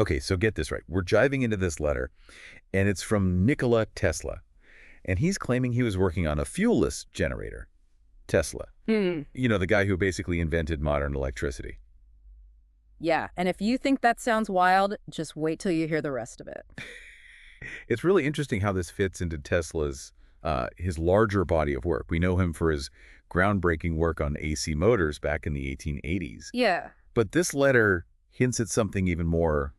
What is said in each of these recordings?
Okay, so get this right. We're diving into this letter, and it's from Nikola Tesla. And he's claiming he was working on a fuelless generator. Tesla. Hmm. You know, the guy who basically invented modern electricity. Yeah, and if you think that sounds wild, just wait till you hear the rest of it. It's really interesting how this fits into Tesla's his larger body of work. We know him for his groundbreaking work on AC motors back in the 1880s. Yeah. But this letter hints at something even more,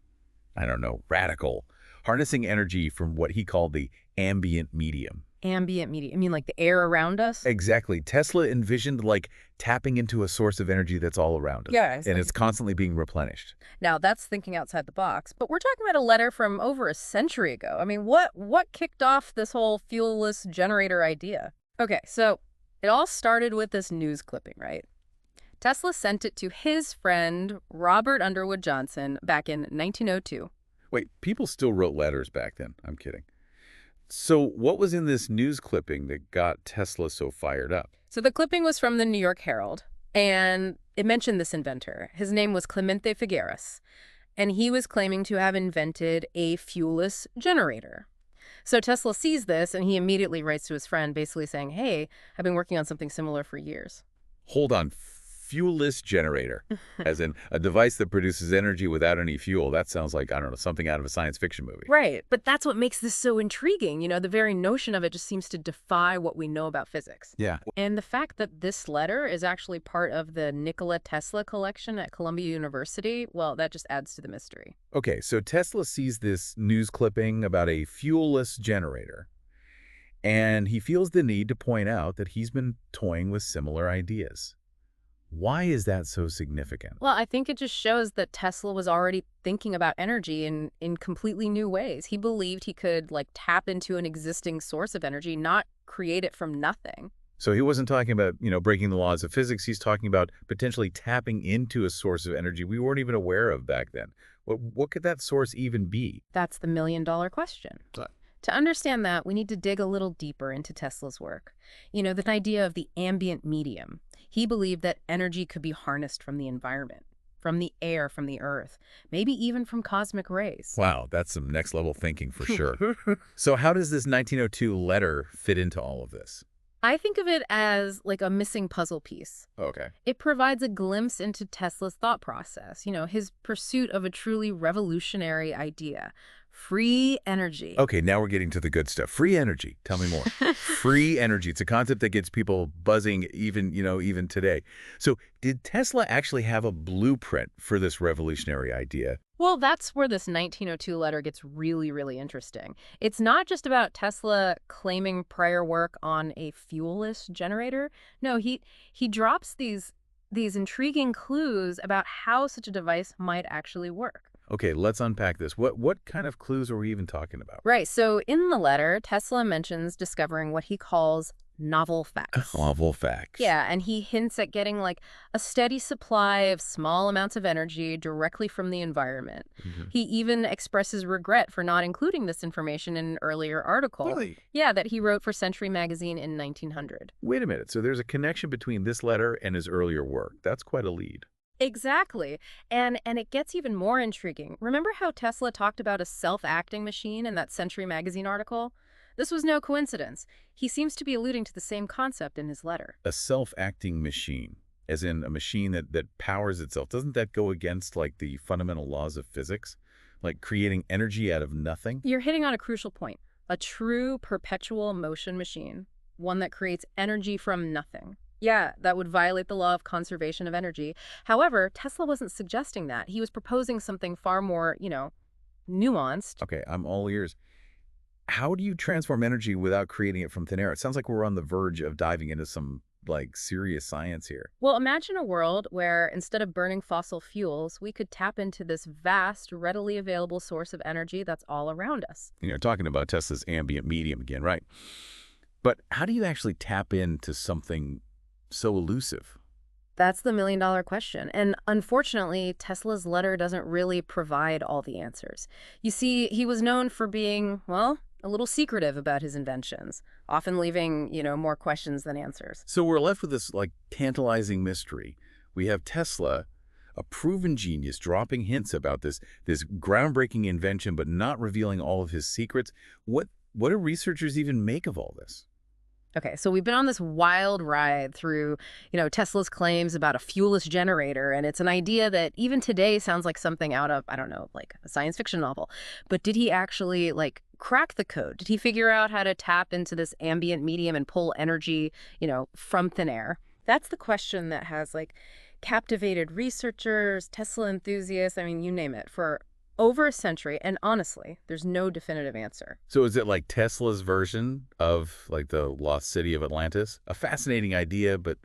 I don't know, radical, harnessing energy from what he called the ambient medium. Ambient media. I mean, like the air around us? Exactly. Tesla envisioned like tapping into a source of energy that's all around us. Yeah, it's And like it's constantly being replenished. now that's thinking outside the box, but we're talking about a letter from over a century ago. I mean, what kicked off this whole fuelless generator idea? Okay, so it all started with this news clipping, right? Tesla sent it to his friend Robert Underwood Johnson back in 1902. Wait, people still wrote letters back then. I'm kidding. So what was in this news clipping that got Tesla so fired up? So the clipping was from the New York Herald, and it mentioned this inventor. His name was Clemente Figueres, and he was claiming to have invented a fuelless generator. So Tesla sees this, and he immediately writes to his friend, basically saying, hey, I've been working on something similar for years. Hold on, fuelless generator, as in a device that produces energy without any fuel. That sounds like, I don't know, something out of a science fiction movie. Right, but that's what makes this so intriguing. You know, the very notion of it just seems to defy what we know about physics. Yeah. And the fact that this letter is actually part of the Nikola Tesla collection at Columbia University, well, that just adds to the mystery. Okay, so Tesla sees this news clipping about a fuelless generator, and he feels the need to point out that he's been toying with similar ideas. Why is that so significant? Well, I think it just shows that Tesla was already thinking about energy in completely new ways. He believed he could, like, tap into an existing source of energy, not create it from nothing. So he wasn't talking about, breaking the laws of physics. He's talking about potentially tapping into a source of energy we weren't even aware of back then. What could that source even be? That's the million-dollar question. Right. To understand that, we need to dig a little deeper into Tesla's work. You know, the idea of the ambient medium. He believed that energy could be harnessed from the environment, from the air, from the earth, maybe even from cosmic rays. Wow, that's some next-level thinking for sure. So how does this 1902 letter fit into all of this? I think of it as like a missing puzzle piece. Okay. It provides a glimpse into Tesla's thought process, you know, his pursuit of a truly revolutionary idea, free energy. Okay, now we're getting to the good stuff. Free energy. Tell me more. Free energy. It's a concept that gets people buzzing even today. So did Tesla actually have a blueprint for this revolutionary idea? Well, that's where this 1902 letter gets really, really interesting. It's not just about Tesla claiming prior work on a fuelless generator. No, he drops these intriguing clues about how such a device might actually work. Okay, let's unpack this. What kind of clues are we even talking about? Right, so in the letter, Tesla mentions discovering what he calls novel facts. Novel facts. Yeah, and he hints at getting like a steady supply of small amounts of energy directly from the environment. He even expresses regret for not including this information in an earlier article. Really? Yeah, that he wrote for Century magazine in 1900. Wait a minute. So there's a connection between this letter and his earlier work. That's quite a lead. Exactly. And it gets even more intriguing. Remember how Tesla talked about a self-acting machine in that Century magazine article? This was no coincidence. He seems to be alluding to the same concept in his letter. A self-acting machine, as in a machine that powers itself. Doesn't that go against, like, the fundamental laws of physics? Like creating energy out of nothing? You're hitting on a crucial point. A true perpetual motion machine. One that creates energy from nothing. Yeah, that would violate the law of conservation of energy. However, Tesla wasn't suggesting that. He was proposing something far more, nuanced. Okay, I'm all ears. How do you transform energy without creating it from thin air? It sounds like we're on the verge of diving into some, like, serious science here. Well, imagine a world where instead of burning fossil fuels, we could tap into this vast, readily available source of energy that's all around us. Talking about Tesla's ambient medium again, right? But how do you actually tap into something so elusive? That's the million-dollar question. And unfortunately, Tesla's letter doesn't really provide all the answers. You see, he was known for being, well, a little secretive about his inventions, often leaving, more questions than answers. So we're left with this, like, tantalizing mystery. We have Tesla, A proven genius dropping hints about this groundbreaking invention but not revealing all of his secrets. What do researchers even make of all this? Okay, so we've been on this wild ride through, Tesla's claims about a fuelless generator, and it's an idea that even today sounds like something out of, I don't know, like a science fiction novel. But did he actually crack the code? Did he figure out how to tap into this ambient medium and pull energy, from thin air? That's the question that has captivated researchers, Tesla enthusiasts, I mean, you name it, for over a century. And honestly, there's no definitive answer. So is it like Tesla's version of like the lost city of Atlantis? A fascinating idea, but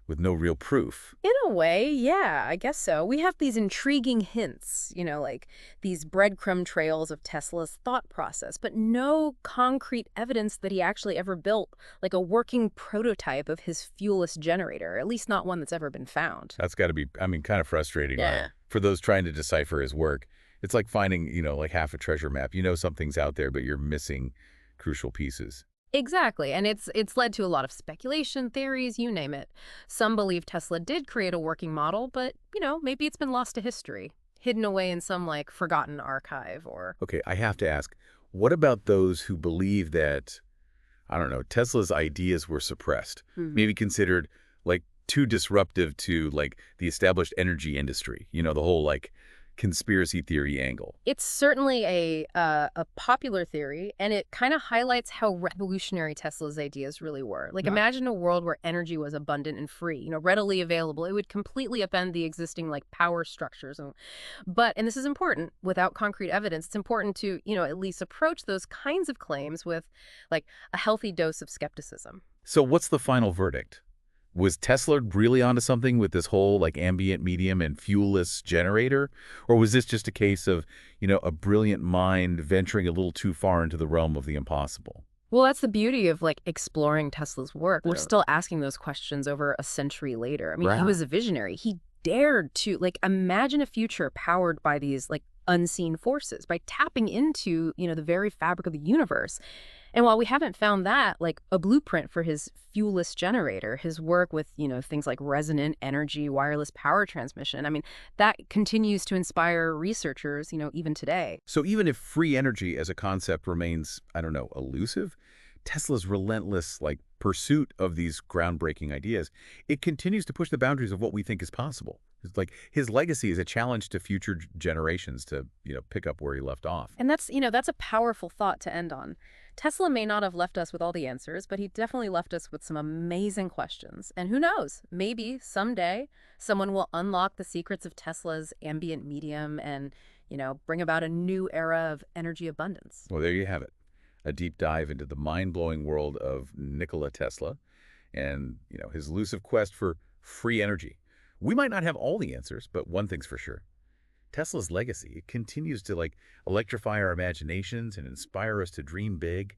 with no real proof. In a way, yeah, I guess so. We have these intriguing hints, like these breadcrumb trails of Tesla's thought process, but no concrete evidence that he actually ever built like a working prototype of his fuelless generator, at least not one that's ever been found. That's got to be, I mean, kind of frustrating, right? Yeah. For those trying to decipher his work. It's like finding, like half a treasure map. You know something's out there, but you're missing crucial pieces. Exactly, and it's led to a lot of speculation, theories, you name it. Some believe Tesla did create a working model, but, maybe it's been lost to history, hidden away in some, forgotten archive or... Okay, I have to ask, what about those who believe that, I don't know, Tesla's ideas were suppressed, maybe considered, too disruptive to, the established energy industry? The whole, conspiracy theory angle. It's certainly a popular theory, and it kind of highlights how revolutionary Tesla's ideas really were. Imagine a world where energy was abundant and free, readily available. It would completely upend the existing power structures. And this is important, without concrete evidence, it's important to, at least approach those kinds of claims with a healthy dose of skepticism. So what's the final verdict? Was Tesla really onto something with this whole ambient medium and fuelless generator? Or was this just a case of, a brilliant mind venturing a little too far into the realm of the impossible? Well, that's the beauty of exploring Tesla's work. We're still asking those questions over a century later. I mean, he Right. was a visionary. He dared to imagine a future powered by these unseen forces, by tapping into, the very fabric of the universe. And while we haven't found that, a blueprint for his fuelless generator, his work with, things like resonant energy, wireless power transmission, I mean, that continues to inspire researchers, even today. So even if free energy as a concept remains, I don't know, elusive, Tesla's relentless pursuit of these groundbreaking ideas, it continues to push the boundaries of what we think is possible. It's his legacy is a challenge to future generations to, pick up where he left off. And that's a powerful thought to end on. Tesla may not have left us with all the answers, but he definitely left us with some amazing questions. And who knows, maybe someday someone will unlock the secrets of Tesla's ambient medium and, bring about a new era of energy abundance. Well, there you have it. A deep dive into the mind-blowing world of Nikola Tesla and, his elusive quest for free energy. We might not have all the answers, but one thing's for sure. Tesla's legacy continues to electrify our imaginations and inspire us to dream big.